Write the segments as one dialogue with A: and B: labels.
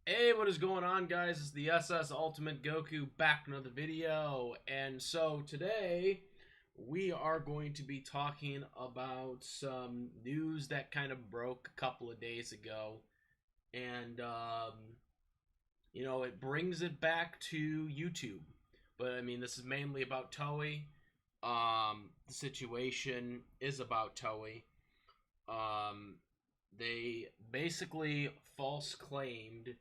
A: Hey, what is going on, guys? It's the SS Ultimate Goku back in another video. And so today we are going to be talking about some news that kind of broke a couple of days ago. And, it brings it back to YouTube. But, I mean, this is mainly about Toei. The situation is about Toei. They basically false claimed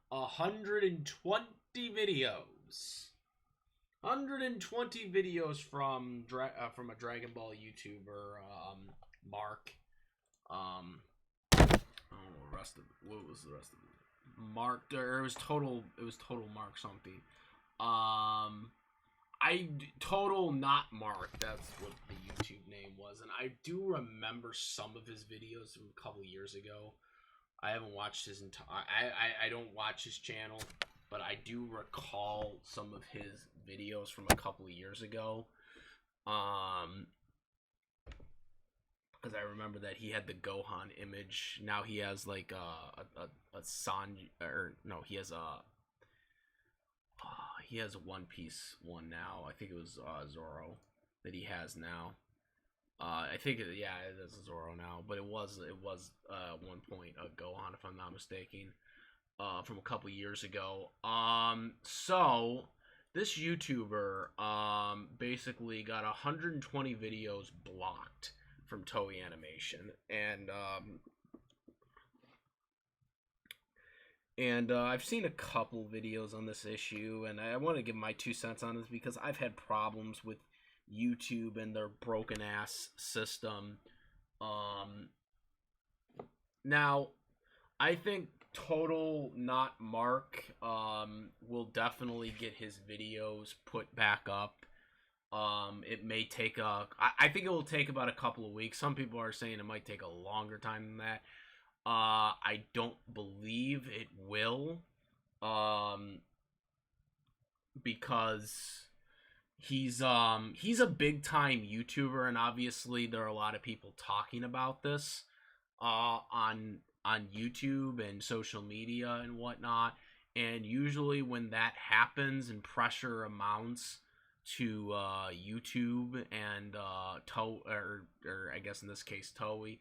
A: 120 videos. 120 videos from a Dragon Ball YouTuber, Mark. I don't know what was the rest of it? Mark, or it was total. It was total Mark something. Total not Mark. That's what the YouTube name was, and I do remember some of his videos from a couple years ago. I haven't watched his entire. I don't watch his channel, but I do recall some of his videos from a couple of years ago. Because I remember that he had the Gohan image. Now he has like a Sanji, or no, he has a One Piece one now. I think it was Zoro that he has now. I think it is Zoro now, but it was one point a Gohan, if I'm not mistaken, from a couple years ago. So this YouTuber basically got 120 videos blocked from Toei Animation, and I've seen a couple videos on this issue, and I want to give my 2 cents on this because I've had problems with YouTube and their broken ass system. Now, I think Total Not Mark will definitely get his videos put back up. It may take I think it will take about a couple of weeks. Some people are saying it might take a longer time than that. I don't believe it will, because he's a big time YouTuber, and obviously there are a lot of people talking about this on YouTube and social media and whatnot. And usually when that happens and pressure amounts to YouTube and or I guess in this case Toei,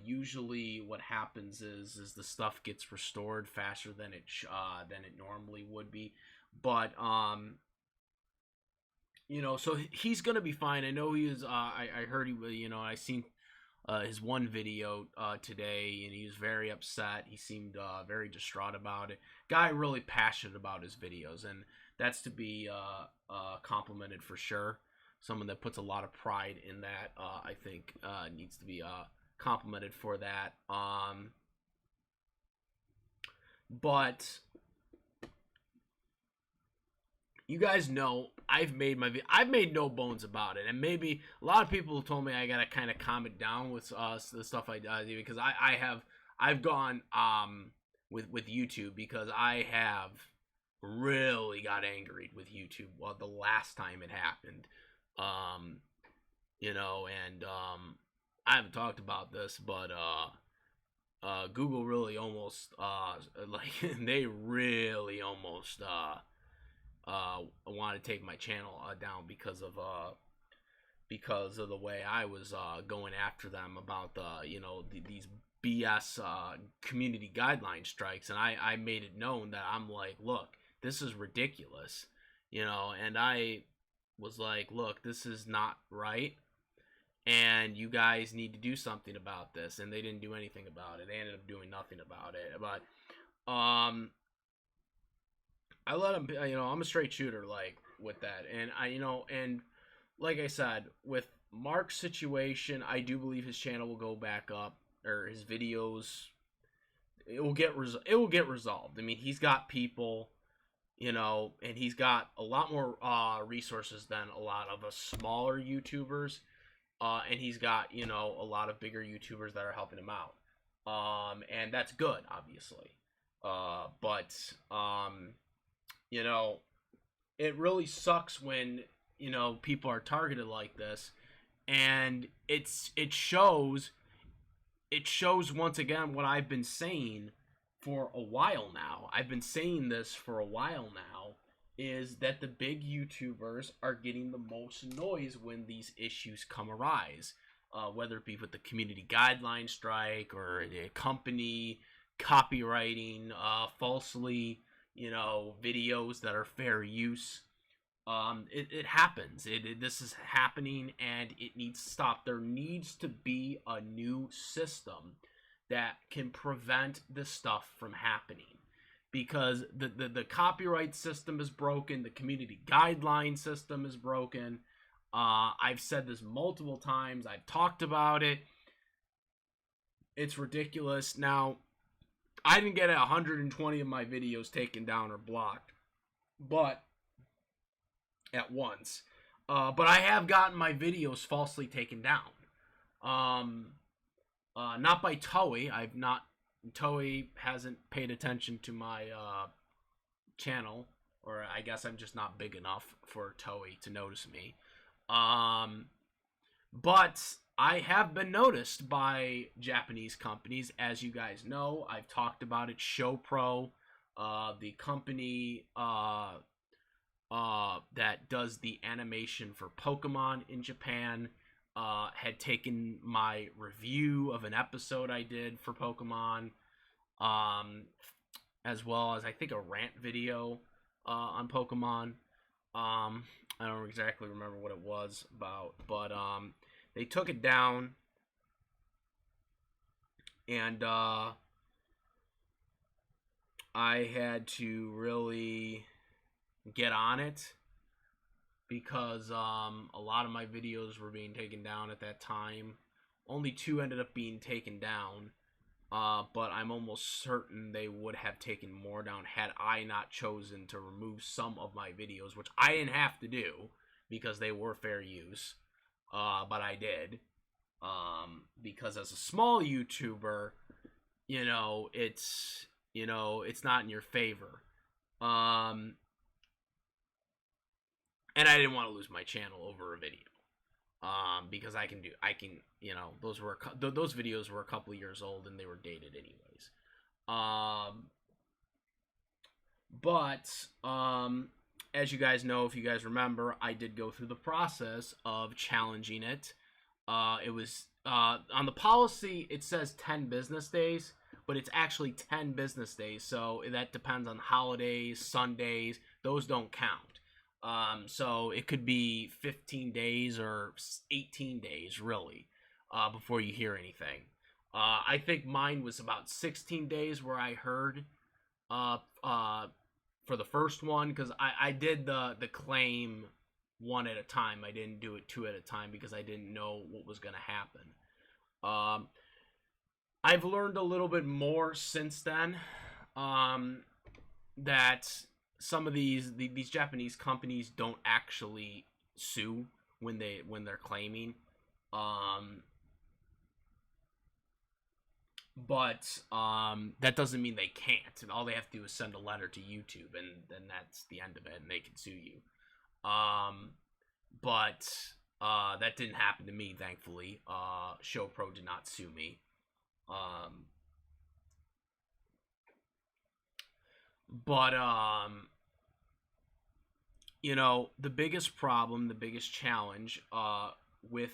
A: usually what happens is the stuff gets restored faster than it normally would be. But so he's gonna be fine. I know he is. I heard he. I seen his one video today, and he was very upset. He seemed very distraught about it. Guy really passionate about his videos, and that's to be complimented for sure. Someone that puts a lot of pride in that, I think, needs to be complimented for that. But you guys know I've made no bones about it, and maybe a lot of people told me I gotta kind of calm it down with the stuff I do, because I've gone with YouTube, because I have really got angry with YouTube the last time it happened. And I haven't talked about this, but Google really almost they really almost want to take my channel down because of the way I was going after them about these BS community guideline strikes. And I made it known that I'm like, look, this is ridiculous, and I was like, look, this is not right, and you guys need to do something about this. And they didn't do anything about it. They ended up doing nothing about it. But I let him, I'm a straight shooter, like, with that. And and like I said, with Mark's situation, I do believe his channel will go back up, or his videos, it will get resolved. I mean, he's got people, and he's got a lot more resources than a lot of us smaller YouTubers. And he's got, a lot of bigger YouTubers that are helping him out. And that's good, obviously. But it really sucks when, people are targeted like this. And it shows once again what I've been saying for a while now, I've been saying this for a while now, is that the big YouTubers are getting the most noise when these issues come arise. Whether it be with the community guideline strike or a company copywriting falsely, videos that are fair use. It happens. This is happening, and it needs to stop. There needs to be a new system that can prevent this stuff from happening, because the copyright system is broken. The community guideline system is broken. I've said this multiple times. I've talked about it. It's ridiculous. Now, I didn't get 120 of my videos taken down or blocked, but at once. But I have gotten my videos falsely taken down. Not by Toei. Toei hasn't paid attention to my channel, or I guess I'm just not big enough for Toei to notice me. But I have been noticed by Japanese companies. As you guys know, I've talked about it. ShowPro, the company that does the animation for Pokemon in Japan, had taken my review of an episode I did for Pokemon, as well as I think a rant video on Pokemon. I don't exactly remember what it was about, but they took it down, and I had to really get on it, because a lot of my videos were being taken down at that time. Only 2 ended up being taken down, but I'm almost certain they would have taken more down had I not chosen to remove some of my videos, which I didn't have to do because they were fair use, but I did, because as a small YouTuber, it's not in your favor. And I didn't want to lose my channel over a video, because those videos were a couple of years old and they were dated anyways. But as you guys know, if you guys remember, I did go through the process of challenging it. It was on the policy, it says 10 business days, but it's actually 10 business days. So that depends on holidays, Sundays. Those don't count. So it could be 15 days or 18 days, really, before you hear anything. I think mine was about 16 days where I heard for the first one, because I did the claim one at a time. I didn't do it 2 at a time because I didn't know what was going to happen. I've learned a little bit more since then, that some of these Japanese companies don't actually sue when they're claiming, but that doesn't mean they can't. And all they have to do is send a letter to YouTube, and then that's the end of it, and they can sue you. But that didn't happen to me, thankfully. ShowPro did not sue me. But the biggest problem, the biggest challenge with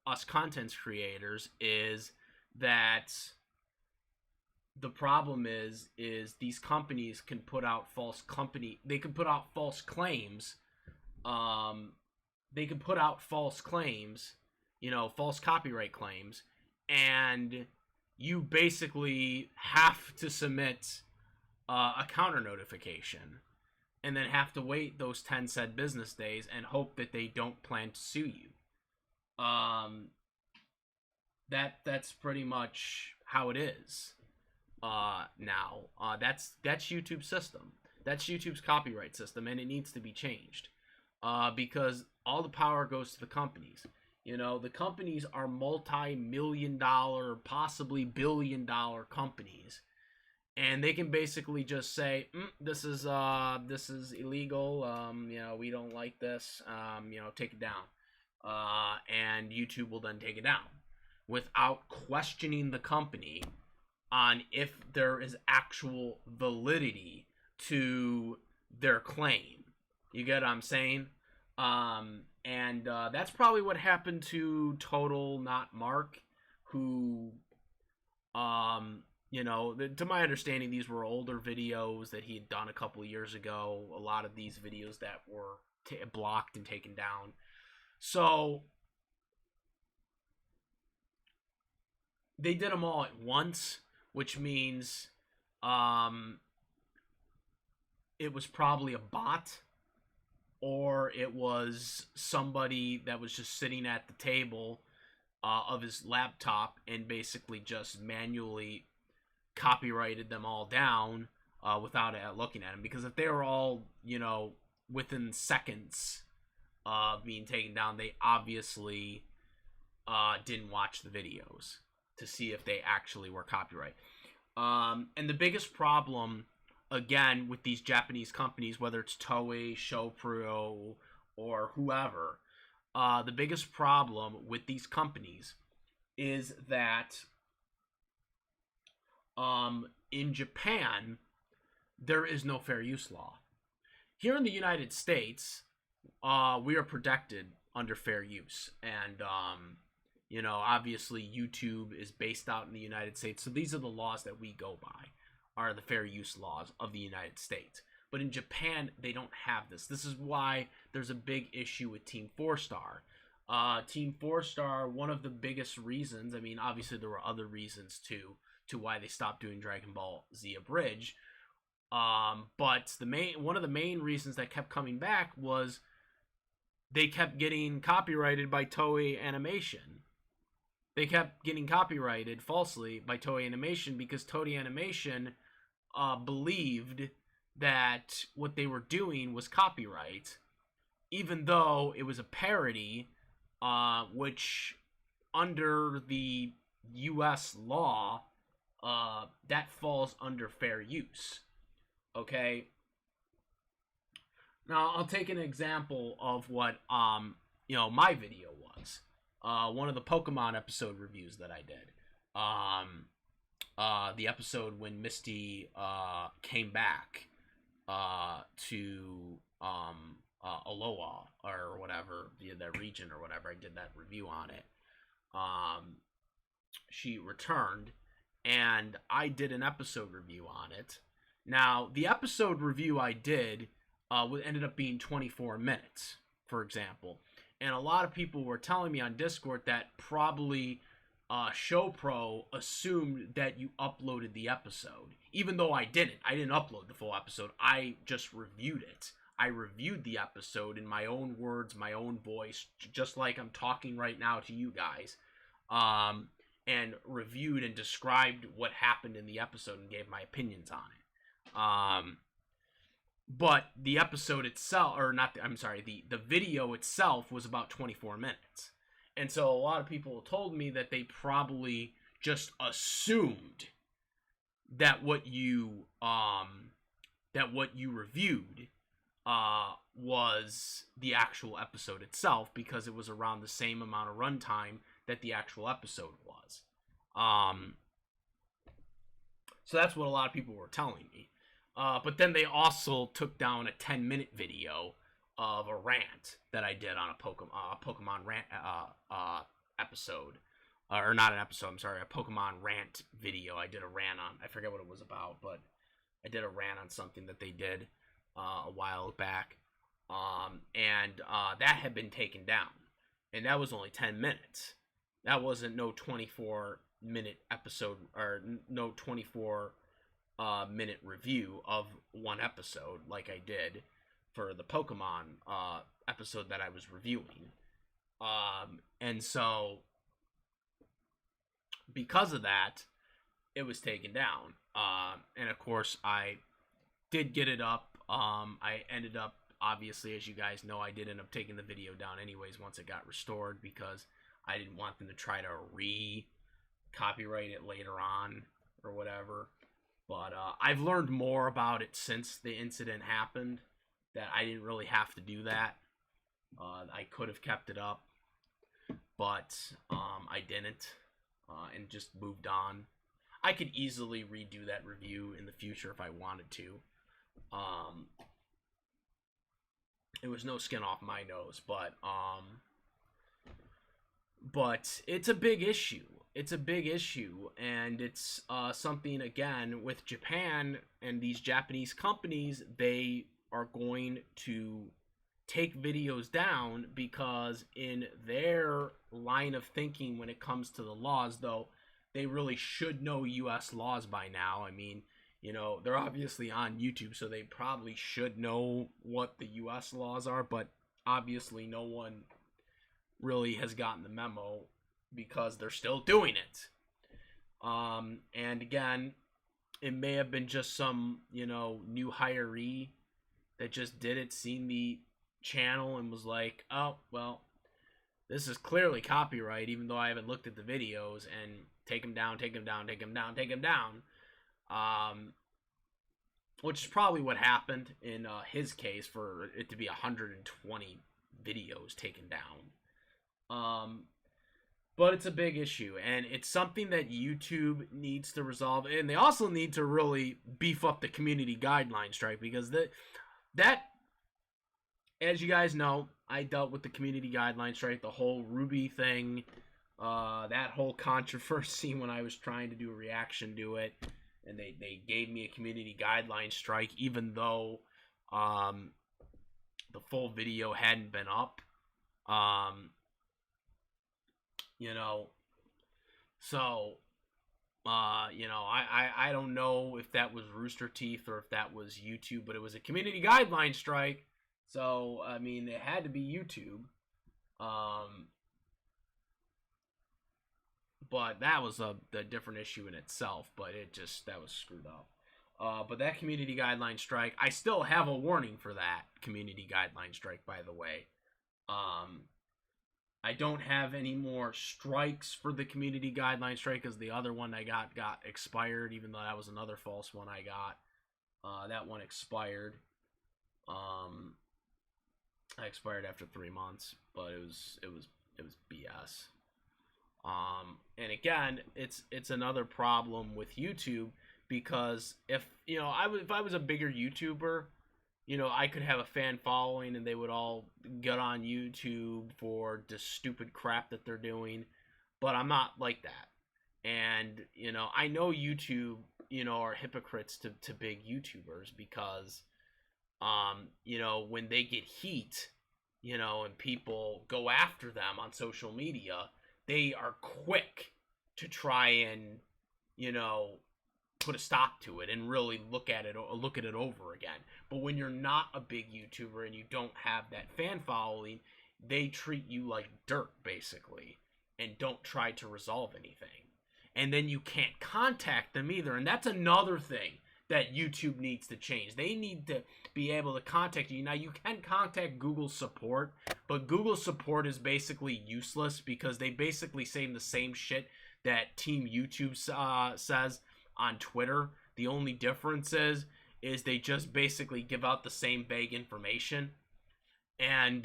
A: us content creators is that the problem is these companies can put out false claims. They can put out false claims, false copyright claims, and you basically have to submit a counter notification, and then have to wait those 10 said business days and hope that they don't plan to sue you. That's pretty much how it is now. That's YouTube's system. That's YouTube's copyright system, and it needs to be changed, because all the power goes to the companies. The companies are multi-million-dollar, possibly billion-dollar companies, and they can basically just say, this is illegal. We don't like this. Take it down. And YouTube will then take it down without questioning the company on if there is actual validity to their claim. You get what I'm saying? And that's probably what happened to Total Not Mark, who, to my understanding, these were older videos that he had done a couple of years ago. A lot of these videos that were blocked and taken down. So they did them all at once, which means it was probably a bot, or it was somebody that was just sitting at the table of his laptop and basically just manually copyrighted them all down without looking at them. Because if they were all, within seconds of being taken down, they obviously didn't watch the videos to see if they actually were copyright. And the biggest problem, again, with these Japanese companies, whether it's Toei, Showpro, or whoever, the biggest problem with these companies is that in Japan, there is no fair use law. Here in the United States, we are protected under fair use. And, obviously YouTube is based out in the United States. So these are the laws that we go by, are the fair use laws of the United States. But in Japan, they don't have this. This is why there's a big issue with Team 4-Star. Team 4-Star, one of the biggest reasons, I mean, obviously there were other reasons too, to why they stopped doing Dragon Ball Z Abridged. But one of the main reasons that kept coming back was they kept getting copyrighted by Toei Animation. They kept getting copyrighted falsely by Toei Animation because Toei Animation believed that what they were doing was copyright, even though it was a parody, which under the U.S. law, that falls under fair use. Okay? Now, I'll take an example of what, my video was. One of the Pokemon episode reviews that I did. The episode when Misty came back to Aloha or whatever, that region or whatever. I did that review on it. She returned, and I did an episode review on it. Now, the episode review I did ended up being 24 minutes, for example. And a lot of people were telling me on Discord that probably ShowPro assumed that you uploaded the episode. Even though I didn't. I didn't upload the full episode. I just reviewed it. I reviewed the episode in my own words, my own voice, just like I'm talking right now to you guys. And reviewed and described what happened in the episode and gave my opinions on it. But the episode itself, the video itself was about 24 minutes. And so a lot of people told me that they probably just assumed that what you reviewed was the actual episode itself, because it was around the same amount of runtime that the actual episode was. So that's what a lot of people were telling me. But then they also took down a 10-minute video of a rant that I did on a Pokemon rant episode. Or not an episode, I'm sorry, a Pokemon rant video. I did a rant on, I forget what it was about, but I did a rant on something that they did a while back. And that had been taken down. And that was only 10 minutes. That wasn't no 24-minute episode, or no 24-minute review of one episode like I did for the Pokemon episode that I was reviewing. And so, because of that, it was taken down. And of course, I did get it up. I ended up, obviously, as you guys know, I did end up taking the video down anyways once it got restored, because I didn't want them to try to re-copyright it later on or whatever. But I've learned more about it since the incident happened, that I didn't really have to do that. I could have kept it up, but I didn't, and just moved on. I could easily redo that review in the future if I wanted to. It was no skin off my nose, but it's a big issue. It's a big issue, and it's something, again, with Japan and these Japanese companies. They are going to take videos down because in their line of thinking when it comes to the laws, though, they really should know U.S. laws by now. I mean, they're obviously on YouTube, so they probably should know what the U.S. laws are, but obviously no one really has gotten the memo because they're still doing it. And again, it may have been just some, new hiree that just did it, seen the channel and was like, oh, well, this is clearly copyright, even though I haven't looked at the videos, and take them down, take them down, take them down, take them down. Which is probably what happened in his case, for it to be 120 videos taken down. But it's a big issue, and it's something that YouTube needs to resolve, and they also need to really beef up the community guideline strike, because that, as you guys know, I dealt with the community guideline strike, the whole Ruby thing, that whole controversy when I was trying to do a reaction to it, and they gave me a community guideline strike, even though the full video hadn't been up. So, I don't know if that was Rooster Teeth or if that was YouTube, but it was a community guideline strike. So, I mean, it had to be YouTube. But that was a different issue in itself, but that was screwed up. But that community guideline strike, I still have a warning for that community guideline strike, by the way. I don't have any more strikes for the community guideline strike, because the other one I got expired, even though that was another false one I got. That one expired. I expired after 3 months, but it was BS. And again, it's another problem with YouTube, because if I was a bigger YouTuber, I could have a fan following and they would all get on YouTube for the stupid crap that they're doing, but I'm not like that. And I know YouTube are hypocrites to big YouTubers, because when they get heat, and people go after them on social media, they are quick to try and put a stop to it and really look at it over again. But when you're not a big YouTuber and you don't have that fan following, they treat you like dirt, basically, and don't try to resolve anything. And then you can't contact them either, and that's another thing that YouTube needs to change. They need to be able to contact you. Now, you can contact Google support, but Google support is basically useless, because they basically say the same shit that Team YouTube says on Twitter. The only difference is they just basically give out the same vague information, and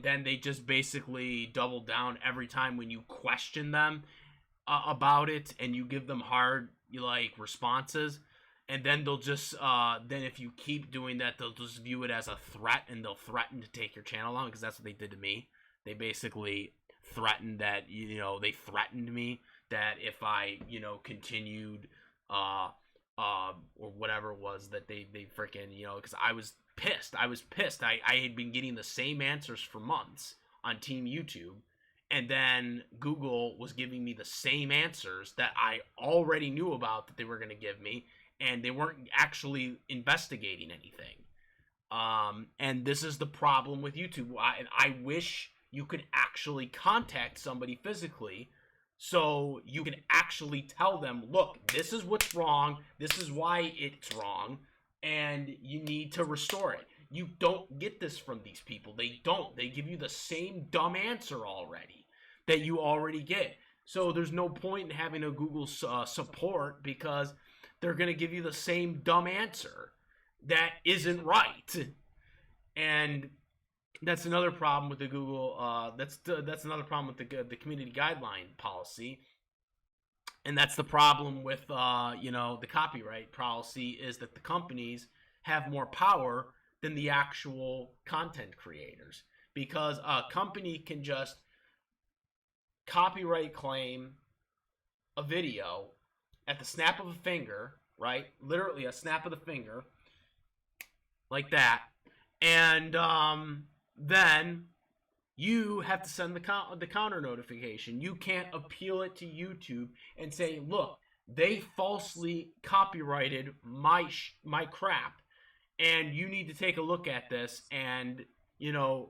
A: then they just basically double down every time when you question them about it, and you give them hard responses. And then they'll just, then if you keep doing that, they'll just view it as a threat, and they'll threaten to take your channel down, because that's what they did to me. They basically threatened that, they threatened me that if I, continued, or whatever it was that they freaking, because I was pissed. I had been getting the same answers for months on Team YouTube, and then Google was giving me the same answers that I already knew about that they were going to give me, and they weren't actually investigating anything. And this is the problem with YouTube. I wish you could actually contact somebody physically, so you can actually tell them, look, this is what's wrong, this is why it's wrong, and you need to restore it. You don't get this from these people. They don't. They give you the same dumb answer already that you already get. So there's no point in having a Google support, because they're going to give you the same dumb answer that isn't right. And that's another problem with the Google, that's another problem with the community guideline policy. And that's the problem with the copyright policy, is that the companies have more power than the actual content creators, because a company can just copyright claim a video at the snap of a finger, right? Literally a snap of the finger, like that, and then you have to send the counter notification. You can't appeal it to YouTube and say, look, they falsely copyrighted my crap, and you need to take a look at this and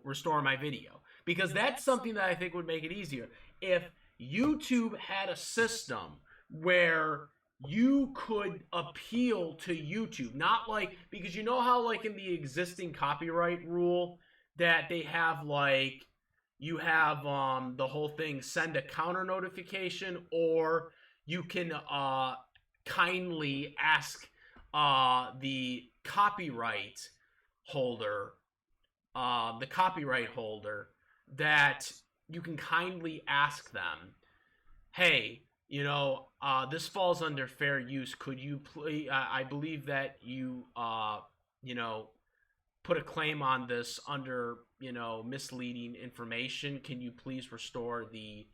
A: restore my video, because that's something that I think would make it easier. If YouTube had a system where you could appeal to YouTube, not like, because you know how like in the existing copyright rule that they have, like, you have the whole thing, send a counter notification, or you can kindly ask the copyright holder that you can kindly ask them, hey, this falls under fair use. Could you please? I believe that you put a claim on this under misleading information. Can you please restore the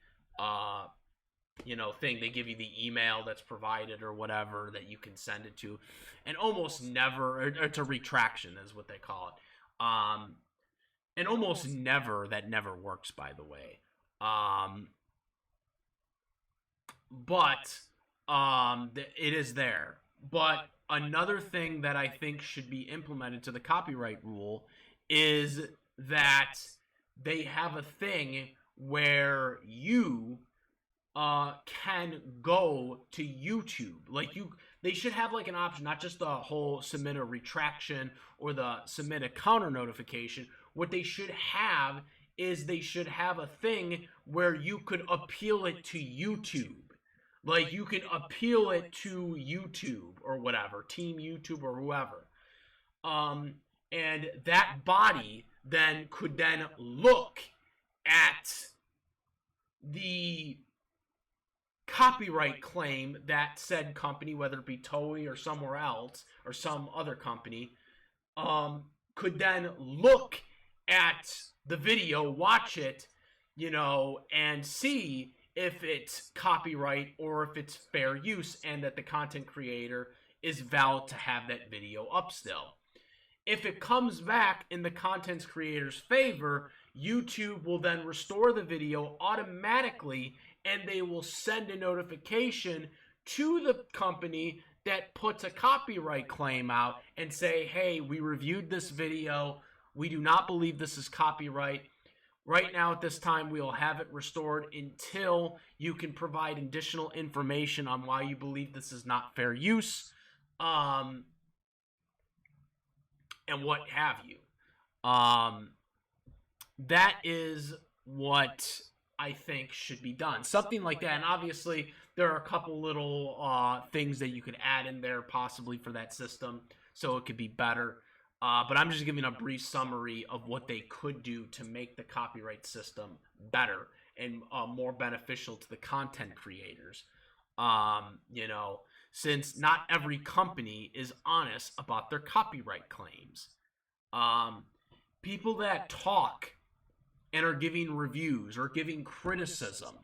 A: thing? They give you the email that's provided or whatever that you can send it to, and almost never, or it's a retraction is what they call it. And almost never, that never works, by the way. But it is there. But another thing that I think should be implemented to the copyright rule is that they have a thing where you can go to YouTube. Like, they should have like an option, not just the whole submit a retraction or the submit a counter notification. What they should have is they should have a thing where you could appeal it to YouTube. Like, you can appeal it to YouTube or whatever, Team YouTube or whoever. And that body then could then look at the copyright claim that said company, whether it be Toei or somewhere else or some other company, could then look at the video, watch it, and see if it's copyright or if it's fair use, and that the content creator is valid to have that video up still. If it comes back in the content creator's favor, YouTube will then restore the video automatically, and they will send a notification to the company that puts a copyright claim out and say, hey, we reviewed this video. We do not believe this is copyright. Right now, at this time, we will have it restored until you can provide additional information on why you believe this is not fair use, and what have you. That is what I think should be done. Something like that. And obviously, there are a couple little things that you could add in there possibly for that system so it could be better. But I'm just giving a brief summary of what they could do to make the copyright system better and more beneficial to the content creators. Since not every company is honest about their copyright claims. People that talk and are giving reviews or giving criticism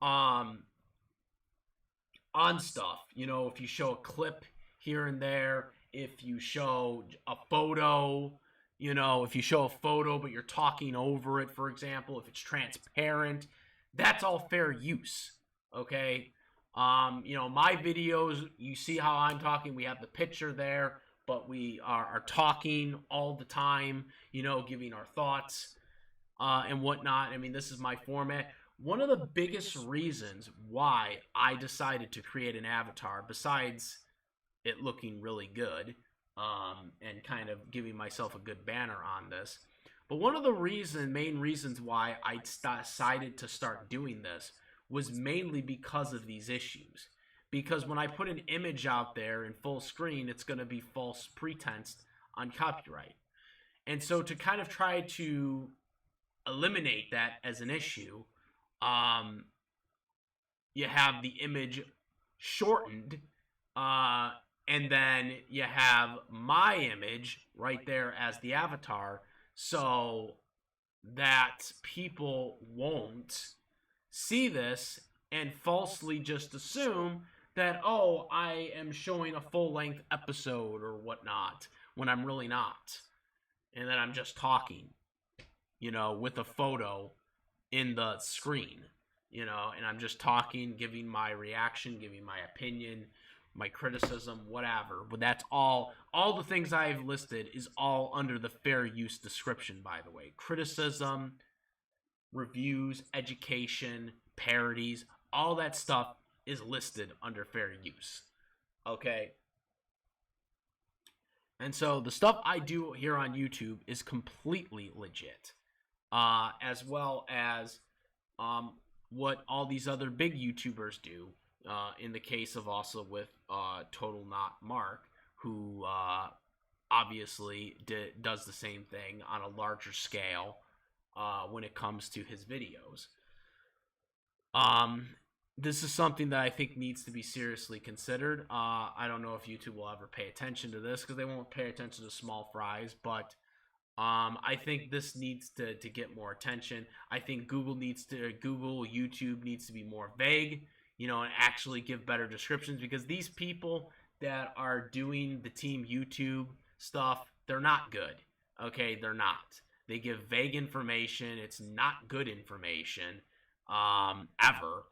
A: on stuff, if you show a clip here and there, if you show a photo, if you show a photo but you're talking over it, for example, if it's transparent, that's all fair use, okay? My videos, you see how I'm talking, we have the picture there, but we are talking all the time, giving our thoughts and whatnot. I mean, this is my format. One of the biggest reasons why I decided to create an avatar, besides it looking really good and kind of giving myself a good banner on this, but one of the main reasons why I decided to start doing this was mainly because of these issues. Because when I put an image out there in full screen, it's going to be false pretense on copyright. And so to kind of try to eliminate that as an issue, you have the image shortened, and then you have my image right there as the avatar, so that people won't see this and falsely just assume that, oh, I am showing a full-length episode or whatnot, when I'm really not. And then I'm just talking, with a photo in the screen, and I'm just talking, giving my reaction, giving my opinion, my criticism, whatever. But that's all the things I've listed is all under the fair use description, by the way. Criticism, reviews, education, parodies, all that stuff is listed under fair use. Okay? And so the stuff I do here on YouTube is completely legit. As well as what all these other big YouTubers do. In the case of also with Total Not Mark, who obviously does the same thing on a larger scale when it comes to his videos. This is something that I think needs to be seriously considered. I don't know if YouTube will ever pay attention to this, because they won't pay attention to small fries, but I think this needs to get more attention. I think YouTube needs to be more vague, and actually give better descriptions, because these people that are doing the Team YouTube stuff, they're not good. Okay, they're not. They give vague information. It's not good information, ever,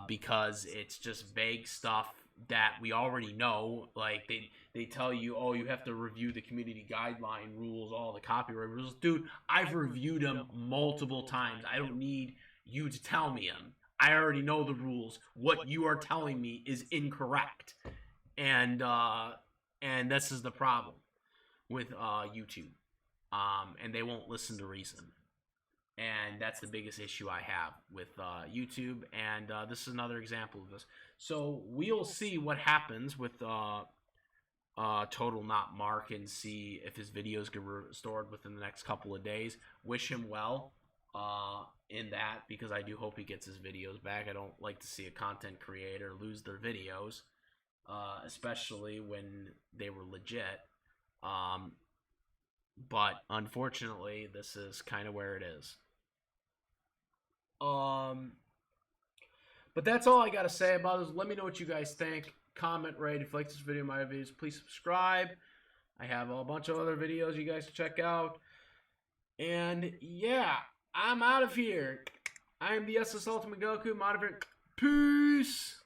A: because it's just vague stuff that we already know. Like, they tell you, oh, you have to review the community guideline rules, all the copyright rules. Dude, I've reviewed them multiple times. I don't need you to tell me them. I already know the rules. What you are telling me is incorrect. And this is the problem with YouTube. And they won't listen to reason. And that's the biggest issue I have with YouTube. And this is another example of this. So we'll see what happens with Total Not Mark, and see if his videos get restored within the next couple of days. Wish him well in that, because I do hope he gets his videos back. I don't like to see a content creator lose their videos, especially when they were legit. But unfortunately, this is kind of where it is. But that's all I gotta say about this. Let me know what you guys think. Comment, rate. If you like this video, my videos, please subscribe. I have a bunch of other videos you guys can check out. And yeah, I'm out of here. I am the SS Ultimate Goku. I'm out of here. Peace.